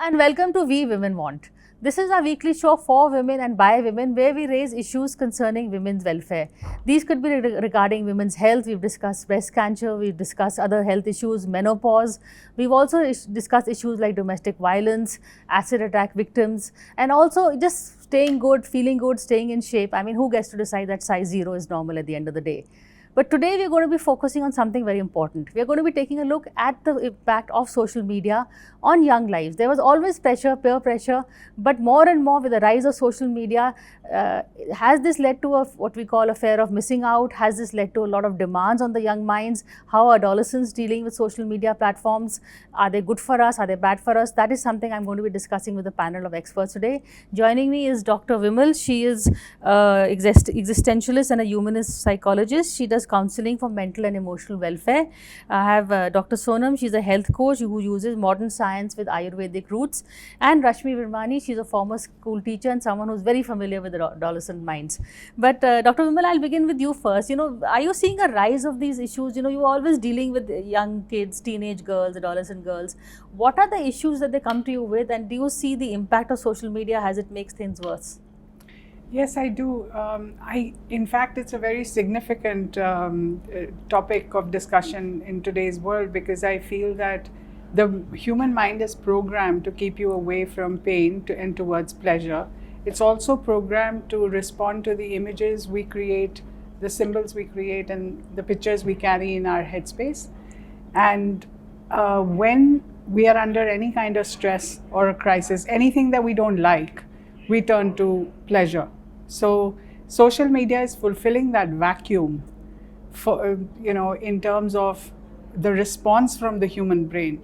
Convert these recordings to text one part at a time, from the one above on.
and welcome to We Women Want. This is our weekly show for women and by women where we raise issues concerning women's welfare. These could be regarding women's health. We've discussed breast cancer, we've discussed other health issues, menopause. We've also discussed issues like domestic violence, acid attack victims, and also just staying good, feeling good, staying in shape. I mean, who gets to decide that size 0 is normal at the end of the day? But today we're going to be focusing on something very important. We're going to be taking a look at the impact of social media on young lives. There was always pressure, peer pressure, but more and more with the rise of social media, has this led to what we call a fear of missing out? Has this led to a lot of demands on the young minds? How are adolescents dealing with social media platforms? Are they good for us? Are they bad for us? That is something I'm going to be discussing with a panel of experts today. Joining me is Dr. VIMAL. She is existentialist and a humanist psychologist. She does counseling for mental and emotional welfare. I have Dr. Sonam. She's a health coach who uses modern science with Ayurvedic roots. And RASHMI VIRMANI. She's a former school teacher and someone who's very familiar with adolescent minds. But Dr. VIMAL, I'll begin with you first. Are you seeing a rise of these issues? You're always dealing with young kids, teenage girls, adolescent girls. What are the issues that they come to you with, and do you see the impact of social media as it makes things worse? Yes, I do. In fact, it's a very significant topic of discussion in today's world, because I feel that the human mind is programmed to keep you away from pain and towards pleasure. It's also programmed to respond to the images we create, the symbols we create, and the pictures we carry in our headspace. And when we are under any kind of stress or a crisis, anything that we don't like, we turn to pleasure. So social media is fulfilling that vacuum for, in terms of the response from the human brain.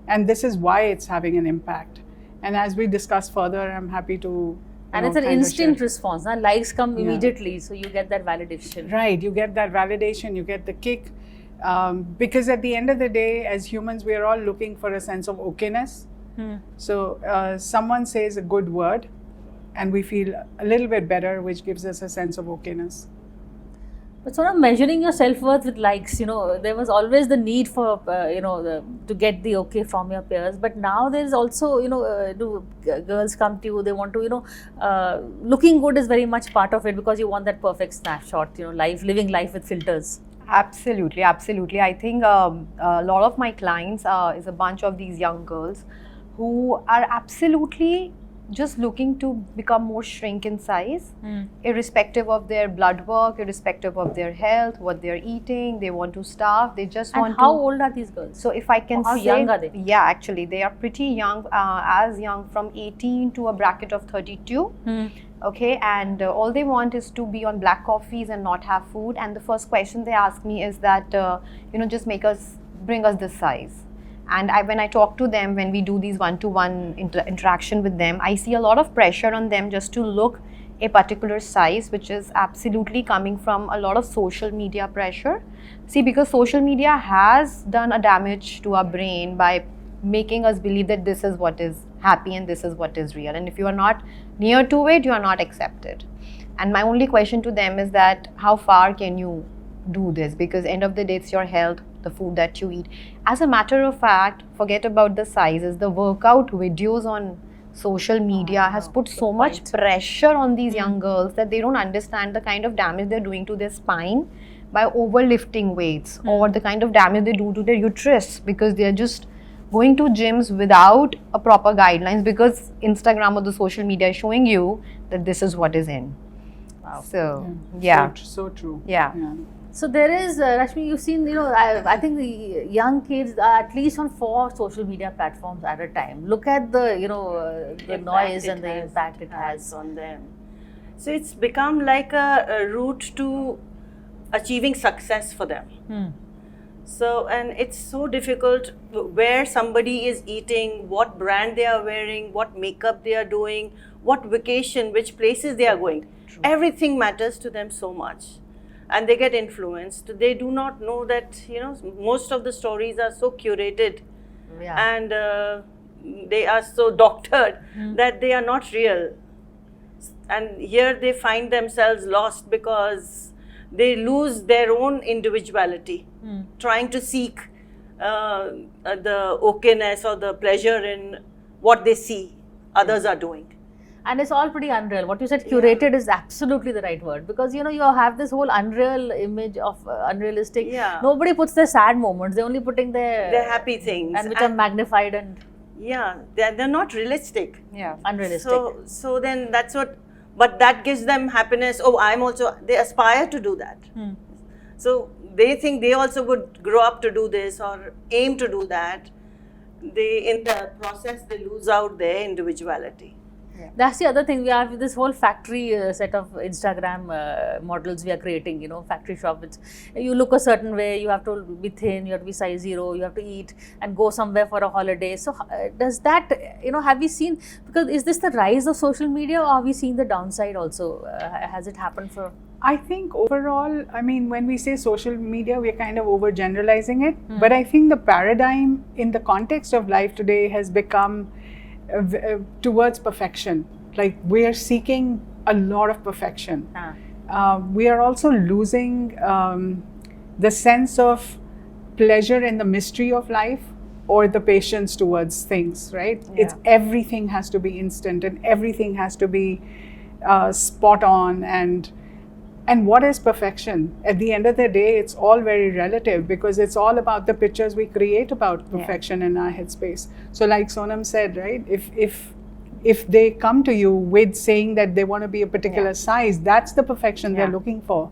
And this is why it's having an impact. And as we discuss further, I'm happy to and it's an instant response. Now, likes come immediately, so you get that validation. Right, you get that validation, you get the kick. Because at the end of the day, as humans, we are all looking for a sense of okayness. So someone says a good word, and we feel a little bit better, which gives us a sense of okayness. But sort of measuring your self-worth with likes, there was always the need for, to get the okay from your peers. But now there is also, do girls come to you, they want to, looking good is very much part of it, because you want that perfect snapshot, living life with filters. Absolutely, absolutely. I think a lot of my clients is a bunch of these young girls who are absolutely just looking to become more shrink in size, irrespective of their blood work, irrespective of their health, what they're eating. They want to starve. They just want to. How old are these girls? So if I can say, how young are they? Yeah, actually, they are pretty young, as young from 18 to a bracket of 32. Okay, and all they want is to be on black coffees and not have food. And the first question they ask me is that, just bring us this size. And when I talk to them, when we do these one-to-one interaction with them, I see a lot of pressure on them just to look a particular size, which is absolutely coming from a lot of social media pressure. See, because social media has done a damage to our brain by making us believe that this is what is happy and this is what is real. And if you are not near to it, you are not accepted. And my only question to them is that how far can you do this? Because end of the day, it's your health, the food that you eat. As a matter of fact, forget about the sizes. The workout videos on social media has put so much pressure on these young girls that they don't understand the kind of damage they're doing to their spine by overlifting weights, or the kind of damage they do to their uterus, because they're just going to gyms without a proper guidelines, because Instagram or the social media is showing you that this is what is in. Wow. So, So true. Yeah. So there is, RASHMI, you've seen, I think the young kids are at least on 4 social media platforms at a time. Look at the, the noise and the impact it has on them. So it's become like a route to achieving success for them. So, and it's so difficult where somebody is eating, what brand they are wearing, what makeup they are doing, what vacation, which places they are going. True. Everything matters to them so much. And they get influenced. They do not know that, most of the stories are so curated and they are so doctored that they are not real. And here they find themselves lost because they lose their own individuality, trying to seek the okayness or the pleasure in what they see others are doing. And it's all pretty unreal. What you said, curated, is absolutely the right word, because you know you have this whole unreal image of unrealistic. Yeah. Nobody puts their sad moments. They're only putting their happy things, and which are magnified and they're not realistic. Yeah. unrealistic. So then that's what, but that gives them happiness. Oh, they aspire to do that. So they think they also would grow up to do this or aim to do that. In the process, they lose out their individuality. That's the other thing. We have this whole factory set of Instagram models we are creating, you know, factory shop. You look a certain way, you have to be thin, you have to be size 0, you have to eat and go somewhere for a holiday. So does that, you know, have we seen, because is this the rise of social media, or are we seeing the downside also? Has it happened for? I think overall, I mean, when we say social media, we're kind of overgeneralizing it. But I think the paradigm in the context of life today has become towards perfection. Like, we are seeking a lot of perfection. We are also losing the sense of pleasure in the mystery of life, or the patience towards things, right? It's everything has to be instant and everything has to be spot on. And what is perfection? At the end of the day, it's all very relative, because it's all about the pictures we create about perfection in our headspace. So like Sonam said, right, if they come to you with saying that they want to be a particular size, that's the perfection they're looking for.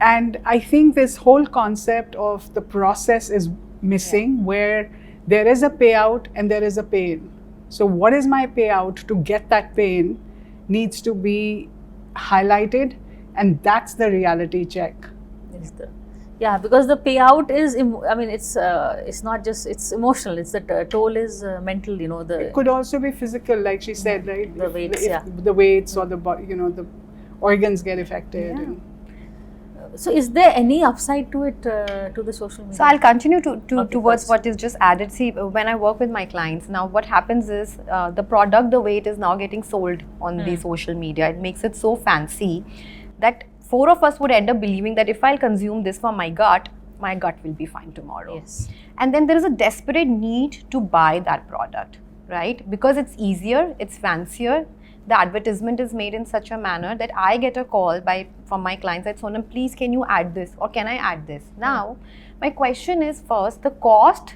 And I think this whole concept of the process is missing, where there is a payout and there is a pain. So what is my payout to get that pain needs to be highlighted. And that's the reality check. Yeah, because the payout is, I mean, it's not just, it's emotional. It's the toll is mental, you know. It could also be physical, like she said, right? The weights, the weights or the the organs get affected. And so is there any upside to it, to the social media? So I'll continue towards what is just added. See, when I work with my clients, now what happens is the product, the way it is now getting sold on the social media, it makes it so fancy that 4 of us would end up believing that if I'll consume this for my gut will be fine tomorrow. Yes. And then there is a desperate need to buy that product, right? Because it's easier, it's fancier. The advertisement is made in such a manner that I get a call from my clients that, Sonam, please can you add this, or can I add this? Now, my question is, first, the cost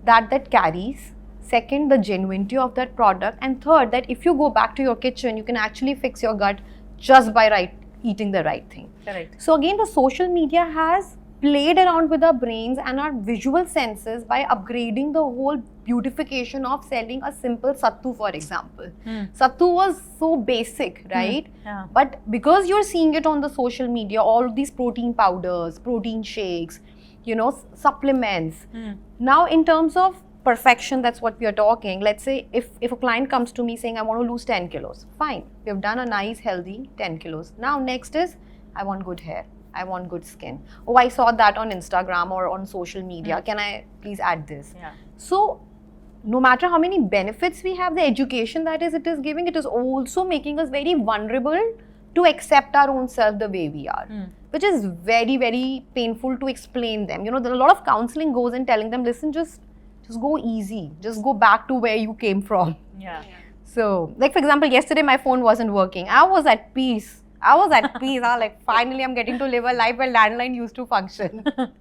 that carries. Second, the genuinity of that product. And third, that if you go back to your kitchen, you can actually fix your gut just by eating the right thing. Correct. So again, the social media has played around with our brains and our visual senses by upgrading the whole beautification of selling a simple sattu, for example. Sattu was so basic, right? But because you're seeing it on the social media, all these protein powders, protein shakes, you know, supplements. Now, in terms of perfection, that's what we are talking. Let's say if a client comes to me saying, I want to lose 10 kilos. Fine. We have done a nice, healthy 10 kilos. Now, next is, I want good hair. I want good skin. Oh, I saw that on Instagram or on social media. Can I please add this? So, no matter how many benefits we have, the education that it is giving, it is also making us very vulnerable to accept our own self the way we are. Which is very, very painful to explain them. You know, a lot of counseling goes in telling them, listen, just go easy. Just go back to where you came from. So, like for example, yesterday my phone wasn't working. I was at peace. I was like, finally I'm getting to live a life where landline used to function. Right?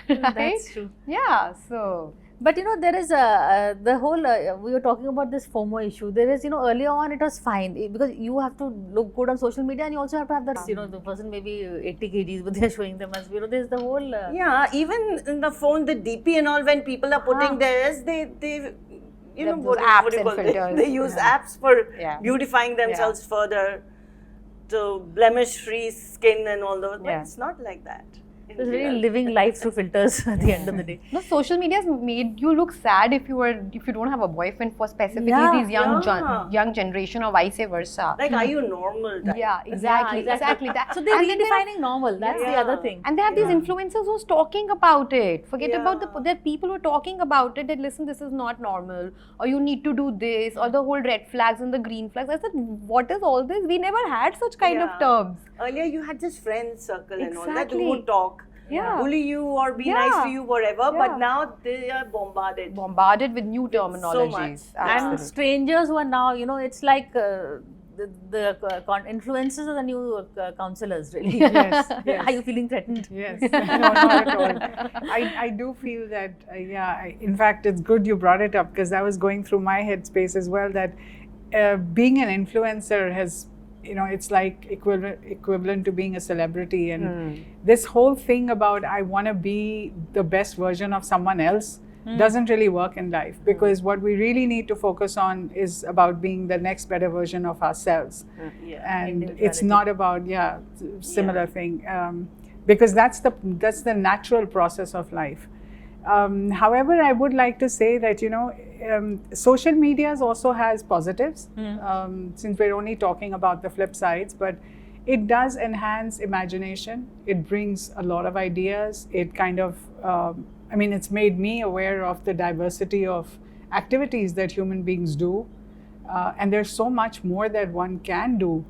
That's true. Yeah, so. But you know, there is the whole, we were talking about this FOMO issue. There is, you know, earlier on it was fine, because you have to look good on social media, and you also have to have that, you know, the person maybe 80 kgs, but they're showing them as, you know, there's the whole... even in the phone, the DP and all, when people are putting theirs, they you know, apps and filters. They use apps for beautifying themselves further to blemish-free skin and all those, but it's not like that. It's really living life through filters at the end of the day. No, social media has made you look sad if you don't have a boyfriend, for specifically these young generation, or vice versa. Like, are you normal? Yeah, exactly. That. So they're redefining normal. That's the other thing. And they have these influencers who's talking about it. Forget about there are people who are talking about it, that listen, this is not normal, or you need to do this, or the whole red flags and the green flags. I said, what is all this? We never had such kind of terms. Earlier, you had just friends circle and all that who would talk. bully you or be nice to you, whatever. But now they are bombarded with new terminologies. So much. And strangers who are now, it's like the influencers are the new counselors, really. Yes. Are you feeling threatened? Yes, no, not at all. I do feel that, in fact, it's good you brought it up, because I was going through my headspace as well, that being an influencer has, it's like equivalent to being a celebrity. And this whole thing about I want to be the best version of someone else doesn't really work in life, because what we really need to focus on is about being the next better version of ourselves. And it's not about similar thing, because that's the natural process of life. However, I would like to say that social media also has positives, since we're only talking about the flip sides, but it does enhance imagination. It brings a lot of ideas. It kind of it's made me aware of the diversity of activities that human beings do. And there's so much more that one can do.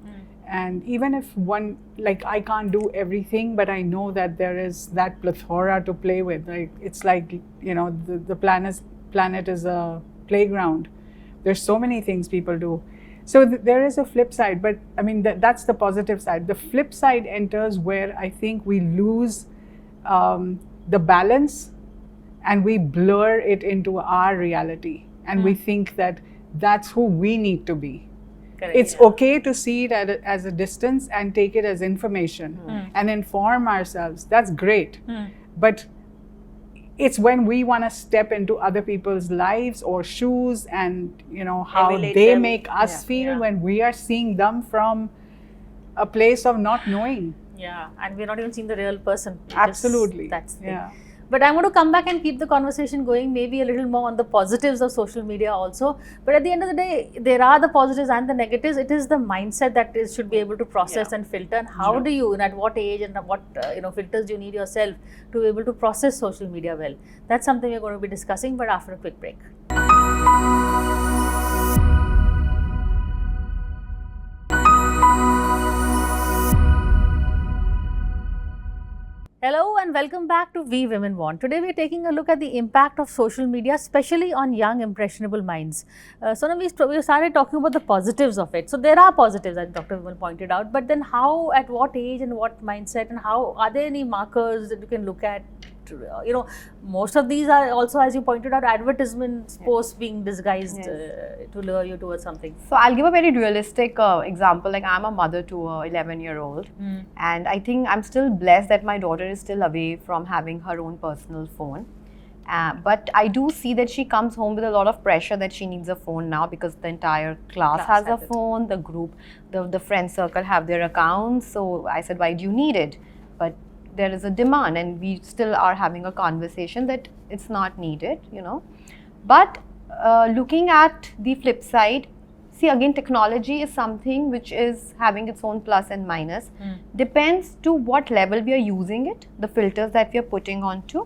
And even if one, I can't do everything, but I know that there is that plethora to play with. It's like, the planet is a playground. There's so many things people do. So there is a flip side, but that's the positive side. The flip side enters where I think we lose the balance, and we blur it into our reality, and we think that that's who we need to be. Correct. It's okay to see it as a distance and take it as information and inform ourselves. That's great. But it's when we want to step into other people's lives or shoes and how Emulate they them. make us feel when we are seeing them from a place of not knowing. Yeah, and we're not even seeing the real person. Absolutely. That's the thing. Yeah. But I'm going to come back and keep the conversation going, maybe a little more on the positives of social media also. But at the end of the day, there are the positives and the negatives. It is the mindset that should be able to process and filter. And how do you, and at what age and what filters do you need yourself to be able to process social media well? That's something we're going to be discussing, but after a quick break. Hello and welcome back to We Women Want. Today we are taking a look at the impact of social media, especially on young impressionable minds. Sonam, we started talking about the positives of it. So there are positives, as Dr. Vimal pointed out, but then how, at what age and what mindset, and how, are there any markers that you can look at? Most of these are also, as you pointed out, advertisements, posts being disguised to lure you towards something. So I'll give a very realistic example. Like, I'm a mother to a 11-year-old, and I think I'm still blessed that my daughter is still away from having her own personal phone. But I do see that she comes home with a lot of pressure that she needs a phone now, because the entire class has a phone, the group, the friend circle have their accounts. So I said, why do you need it? But there is a demand, and we still are having a conversation that it's not needed, But looking at the flip side, see, again, technology is something which is having its own plus and minus. Depends to what level we are using it, the filters that we are putting onto.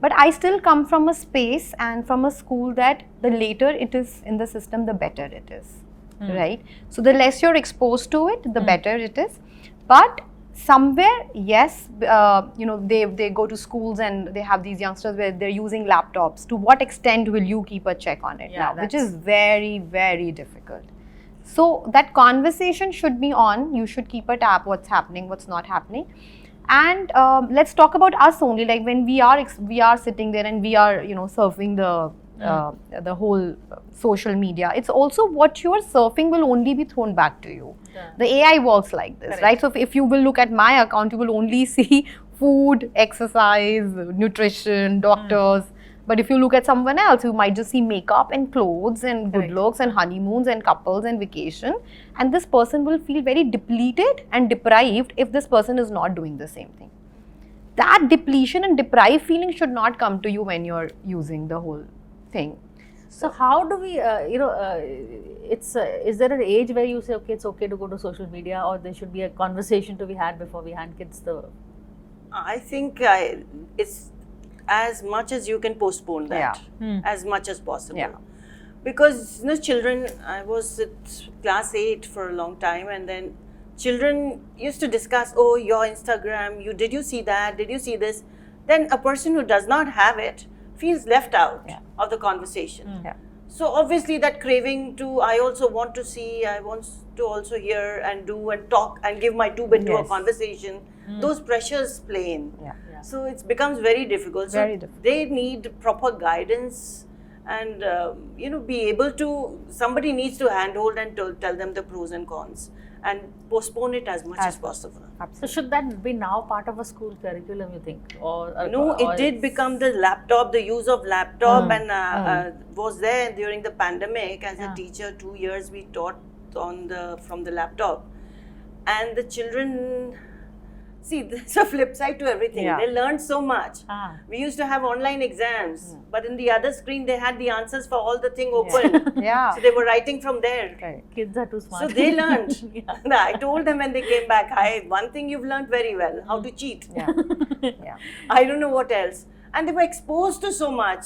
But I still come from a space and from a school that the later it is in the system, the better it is, right? So the less you're exposed to it, the better it is. But somewhere, yes, they go to schools and they have these youngsters where they're using laptops. To what extent will you keep a check on it now? Which is very, very difficult. So that conversation should be on. You should keep a tab what's happening, what's not happening. And let's talk about us only. Like, when we are sitting there and we are surfing the whole social media, it's also what you are surfing will only be thrown back to you. The AI works like this, right? So if you will look at my account, you will only see food, exercise, nutrition, doctors. But if you look at someone else, you might just see makeup and clothes and good looks and honeymoons and couples and vacation. And this person will feel very depleted and deprived if this person is not doing the same thing. That depletion and deprived feeling should not come to you when you're using the whole thing. So how do we, is there an age where you say, okay, it's okay to go to social media, or there should be a conversation to be had before we hand kids the... I think it's as much as you can postpone that, as much as possible. Because children, I was at class 8 for a long time, and then children used to discuss, oh, your Instagram, did you see that, did you see this? then a person who does not have it feels left out of the conversation. Yeah. So obviously that craving to, I also want to see, I want to also hear and do and talk and give my two-bit to a conversation, those pressures play in. So it becomes very difficult. So Very difficult. they need proper guidance and, you know, be able to, somebody needs to handhold and tell them the pros and cons and postpone it as much as possible. So should that be now part of a school curriculum, you think? No, it did become the laptop, the use of laptop and was there during the pandemic. As a teacher, 2 years we taught from the laptop. And the children, see, there's a flip side to everything. They learned so much. We used to have online exams, but in the other screen they had the answers for all the thing open. So they were writing from there. Kids are too smart. So they learned. I told them when they came back, one thing you've learned very well, how to cheat. I don't know what else. And they were exposed to so much,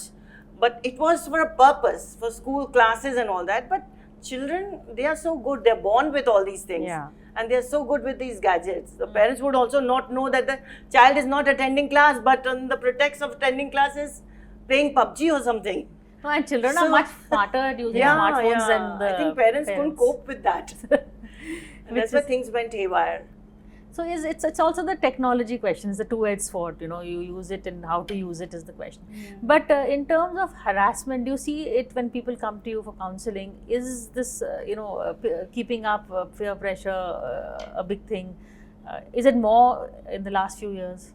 but it was for a purpose, for school classes and all that. But children, they are so good. They're born with all these things. And they're so good with these gadgets. The parents would also not know that the child is not attending class, but on the pretext of attending classes, playing PUBG or something. No, and children are much smarter at using smartphones than the I think parents couldn't cope with that. And that's why things went haywire. So it's also the technology question. It's the two-edged sword. You know, you use it and how to use it is the question. But in terms of harassment, do you see it when people come to you for counselling? Is this keeping up peer pressure a big thing? Is it more in the last few years?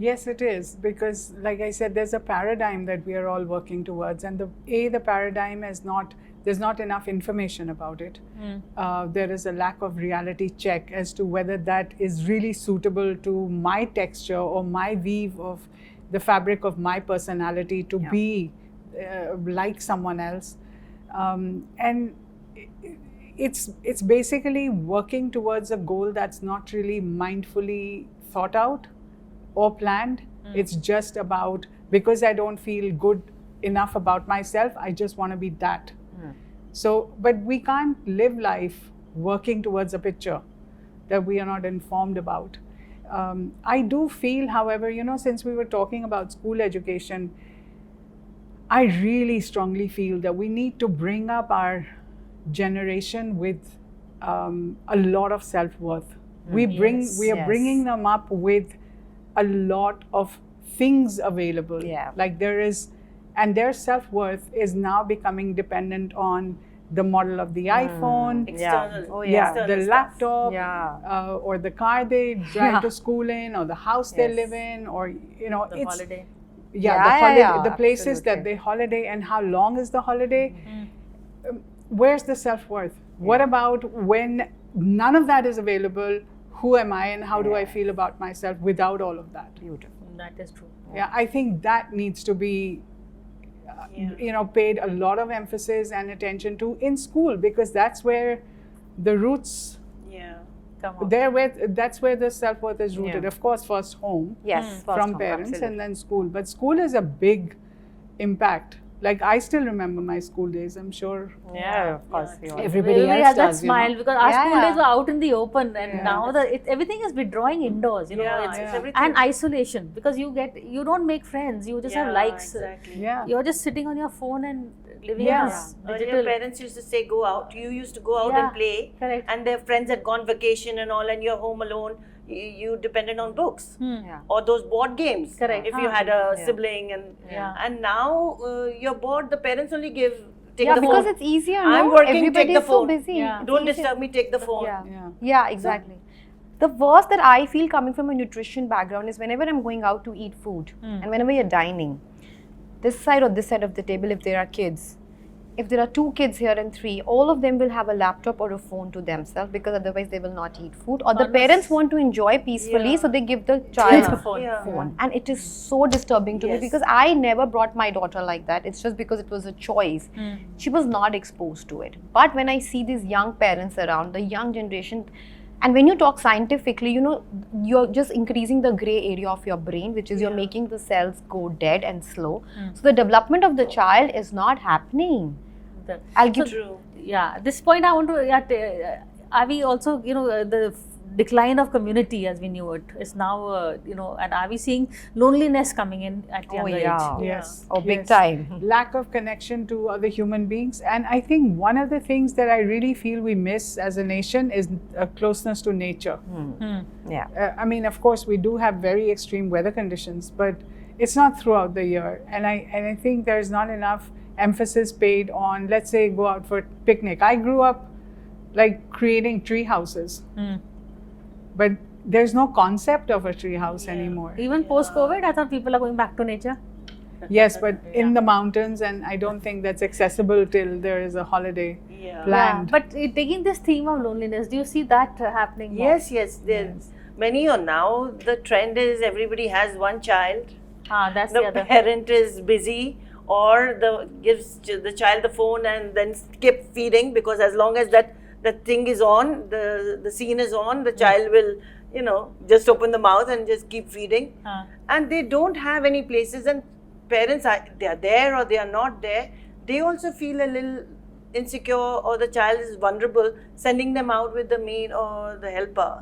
Yes, it is, because like I said, there's a paradigm that we are all working towards, and the paradigm is not, there's not enough information about it. There is a lack of reality check as to whether that is really suitable to my texture or my weave of the fabric of my personality to be like someone else. And it's basically working towards a goal that's not really mindfully thought out or planned. It's just about, because I don't feel good enough about myself, I just want to be that. So, but we can't live life working towards a picture that we are not informed about. I do feel, however, you know, since we were talking about school education, I really strongly feel that we need to bring up our generation with a lot of self-worth. We are bringing them up with a lot of things available. Like there is, and their self-worth is now becoming dependent on the model of the iPhone, External. the laptop, or the car they drive to school in, or the house they live in, or you know, The holiday. The places that they holiday, and how long is the holiday? Where's the self-worth? What about when none of that is available? Who am I and how do I feel about myself without all of that? Beautiful. That is true. Yeah, I think that needs to be, you know, paid a lot of emphasis and attention to in school, because that's where the roots, Come on. that's where the self-worth is rooted. Of course, first home, from parents, and then school. But school is a big impact. Like I still remember my school days. I'm sure. Of course. Everybody else has that does, you smile know? because our school days were out in the open, and now everything is withdrawing indoors. You know, it's everything. and isolation, because you don't make friends. You just have likes. Exactly. You're just sitting on your phone and living in this Earlier digital. parents used to say go out. You used to go out and play, correct. and their friends had gone vacation and all, and you're home alone. You depended on books or those board games. Correct. If you had a sibling, and now you're bored. The parents only take the phone. because it's easier. I'm no? working, Everybody take the is so phone. busy. It's Don't easier. disturb me. Take the phone. Yeah, exactly. The worst that I feel coming from a nutrition background is whenever I'm going out to eat food and whenever you're dining, this side or this side of the table, if there are kids, if there are 2 kids here and 3, all of them will have a laptop or a phone to themselves, because otherwise they will not eat food, or the parents want to enjoy peacefully, so they give the child a phone. And it is so disturbing to me, because I never brought my daughter like that. It's just because it was a choice. She was not exposed to it. But when I see these young parents around, the young generation, and when you talk scientifically, you know, you're just increasing the gray area of your brain, which is you're making the cells go dead and slow. So the development of the child is not happening. I'll give True. This point I want to. Are we also, you know, the decline of community as we knew it is now, and are we seeing loneliness coming in at younger age? Yes. Oh, big yes. time. Lack of connection to other human beings. And I think one of the things that I really feel we miss as a nation is a closeness to nature. Yeah. I mean, of course, we do have very extreme weather conditions, but it's not throughout the year. And I think there's not enough emphasis paid on, let's say, go out for a picnic. I grew up like creating tree houses, but there's no concept of a tree house anymore. Even post-COVID, I thought people are going back to nature. Yes, but in the mountains, and I don't think that's accessible till there is a holiday planned. But taking this theme of loneliness, do you see that happening more? Yes. There's many. Or now the trend is everybody has one child. That's the The other. parent is busy, or gives the child the phone and then skip feeding, because as long as that thing is on, the scene is on, the child will just open the mouth and just keep feeding. And they don't have any places, and parents they are there or they are not there. They also feel a little insecure, or the child is vulnerable, sending them out with the maid or the helper.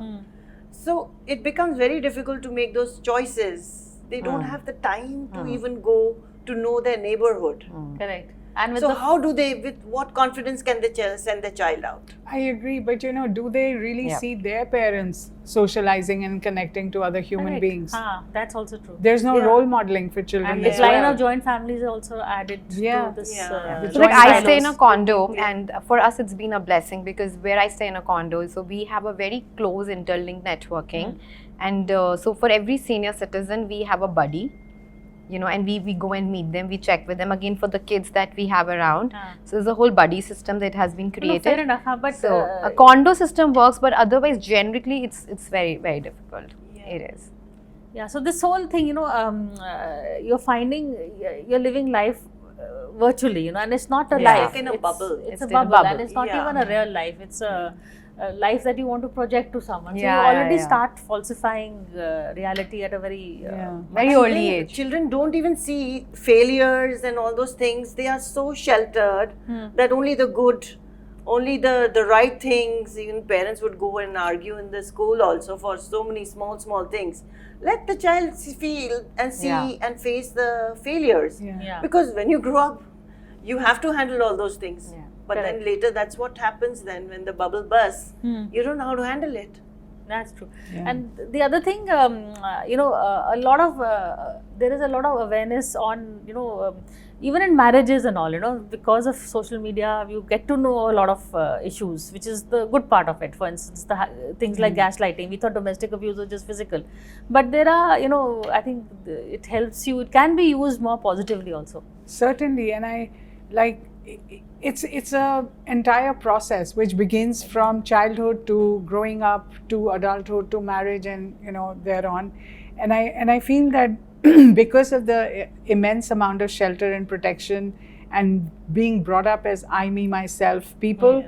So it becomes very difficult to make those choices. They don't have the time to even go to know their neighborhood. Correct. And with So how do they, with what confidence can they send their child out? I agree, but do they really see their parents socializing and connecting to other human beings? That's also true. There's no role modeling for children. And as decline well. of joint families is also added to this. So like I stay in a condo, and for us it's been a blessing, because where I stay in a condo, so we have a very close interlinked networking, and so for every senior citizen we have a buddy, and we go and meet them, we check with them, again for the kids that we have around. So there's a whole buddy system that has been created. No, fair enough, but so a condo system works, but otherwise generically it's very, very difficult. It is. Yeah, so this whole thing, you're finding you're living life virtually, and it's not a life. Like in a bubble. It's a bubble, and it's not even a real life. It's a life that you want to project to someone. So you already start falsifying reality at a very early age. Children don't even see failures and all those things. They are so sheltered that only the good, only the right things. Even parents would go and argue in the school also for so many small things. Let the child feel and see and face the failures. Because when you grow up, you have to handle all those things. But then later, that's what happens then when the bubble bursts. You don't know how to handle it. That's true. And the other thing, a lot of there is a lot of awareness on, even in marriages and all, because of social media, you get to know a lot of issues, which is the good part of it. For instance, things like gaslighting. We thought domestic abuse was just physical, but there are, I think it helps you. It can be used more positively also. Certainly, and it's a entire process which begins from childhood to growing up to adulthood to marriage and thereon, and I feel that because of the immense amount of shelter and protection and being brought up as I, me, myself people,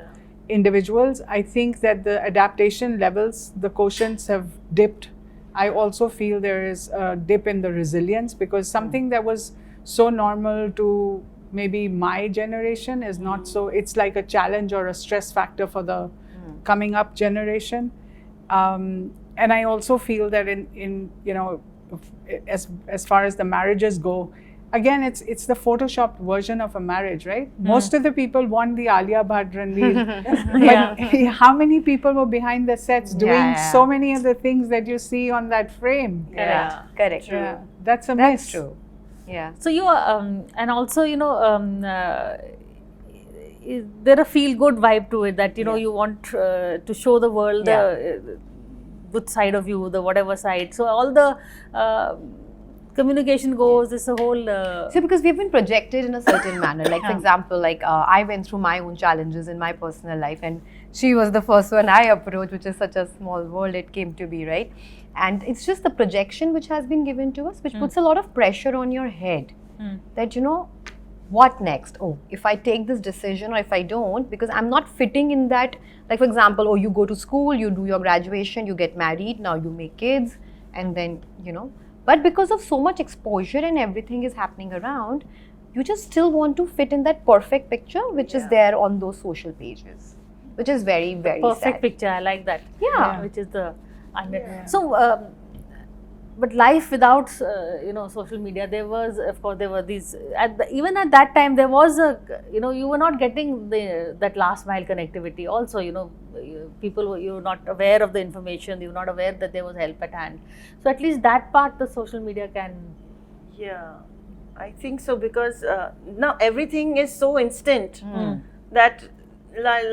individuals, I think that the adaptation levels, the quotients have dipped. I also feel there is a dip in the resilience, because something that was so normal to maybe my generation is not so. It's like a challenge or a stress factor for the coming up generation, and I also feel that in as far as the marriages go, again it's the photoshopped version of a marriage, right? Most of the people want the Alia Bhatt Ranveer, but how many people were behind the sets doing so many of the things that you see on that frame? Correct. Yeah, that's a miss. That's true. Yeah. So you and also there a feel good vibe to it, that you want to show the world the good side of you, the whatever side. So all the communication goes. It's a whole. So because we've been projected in a certain manner. Like for example, I went through my own challenges in my personal life, and she was the first one I approached, which is such a small world it came to be, right? And it's just the projection which has been given to us, which puts a lot of pressure on your head. That what next? Oh, if I take this decision or if I don't, because I'm not fitting in that. Like for example, you go to school, you do your graduation, you get married, now you make kids, and then But because of so much exposure and everything is happening around, you just still want to fit in that perfect picture which is there on those social pages. which is very, very Perfect sad. picture. I like that. Yeah. Which is the so. But life without social media, there was, of course, there were these even at that time there was a you were not getting that last mile connectivity. Also, people you were not aware of the information, you were not aware that there was help at hand. So at least that part the social media can. Yeah, I think so, because now everything is so instant that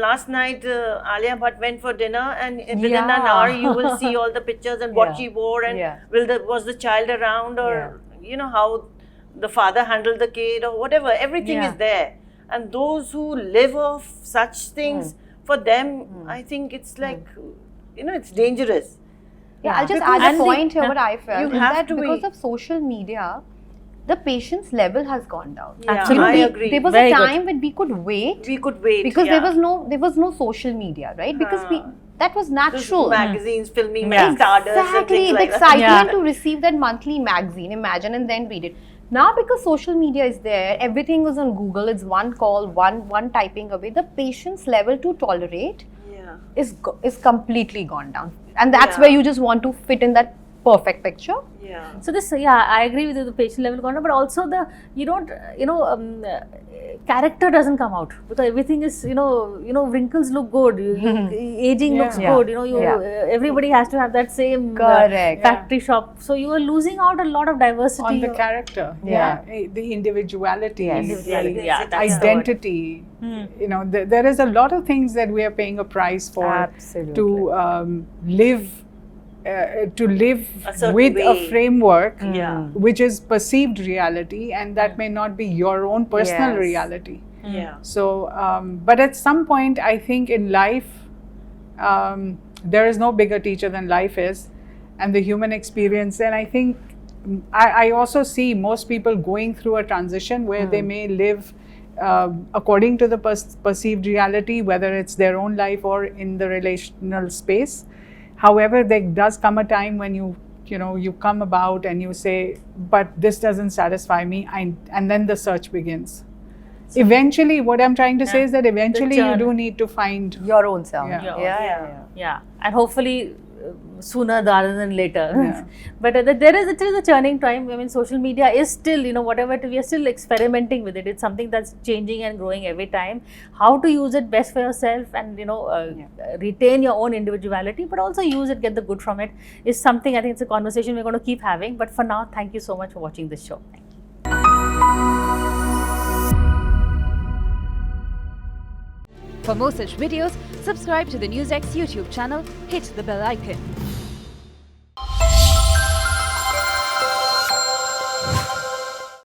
last night Alia Bhatt went for dinner, and within an hour you will see all the pictures and what she wore, and was the child around, or how the father handled the kid or whatever. Everything is there, and those who live off such things, for them I think it's like it's dangerous. Yeah, I'll just add a point here. What I felt is that because of social media, the patience level has gone down. Yeah, I agree. There was Very a time when we could wait. Because there was no social media, right? Because that was natural. Magazines, filming stardust, exactly, and the things excitement to receive that monthly magazine, imagine, and then read it. Now, because social media is there, everything was on Google. It's one call, one typing away. The patience level to tolerate is completely gone down, and that's where you just want to fit in that perfect picture. Yeah. So this, I agree with you, the patient level gone down, but also the character doesn't come out, because everything is wrinkles look good, aging looks good, everybody has to have that same factory shop, so you are losing out a lot of diversity on the character, the individuality, the identity. There is a lot of things that we are paying a price for to live with a framework which is perceived reality, and that may not be your own personal reality. So but at some point I think in life there is no bigger teacher than life is, and the human experience. And I think I also see most people going through a transition where they may live according to the perceived reality, whether it's their own life or in the relational space. However, there does come a time when you come about and you say, but this doesn't satisfy me, and then the search begins. So eventually, what I'm trying to say is that eventually you do need to find your own self. Yeah. And hopefully sooner rather than later. But there is a churning time. I mean, social media is still, whatever we are still experimenting with it. It's something that's changing and growing every time. How to use it best for yourself and retain your own individuality, but also use it, get the good from it, is something I think it's a conversation we're going to keep having. But for now, thank you so much for watching this show. Thank you. For more such videos, subscribe to the NewsX YouTube channel, hit the bell icon.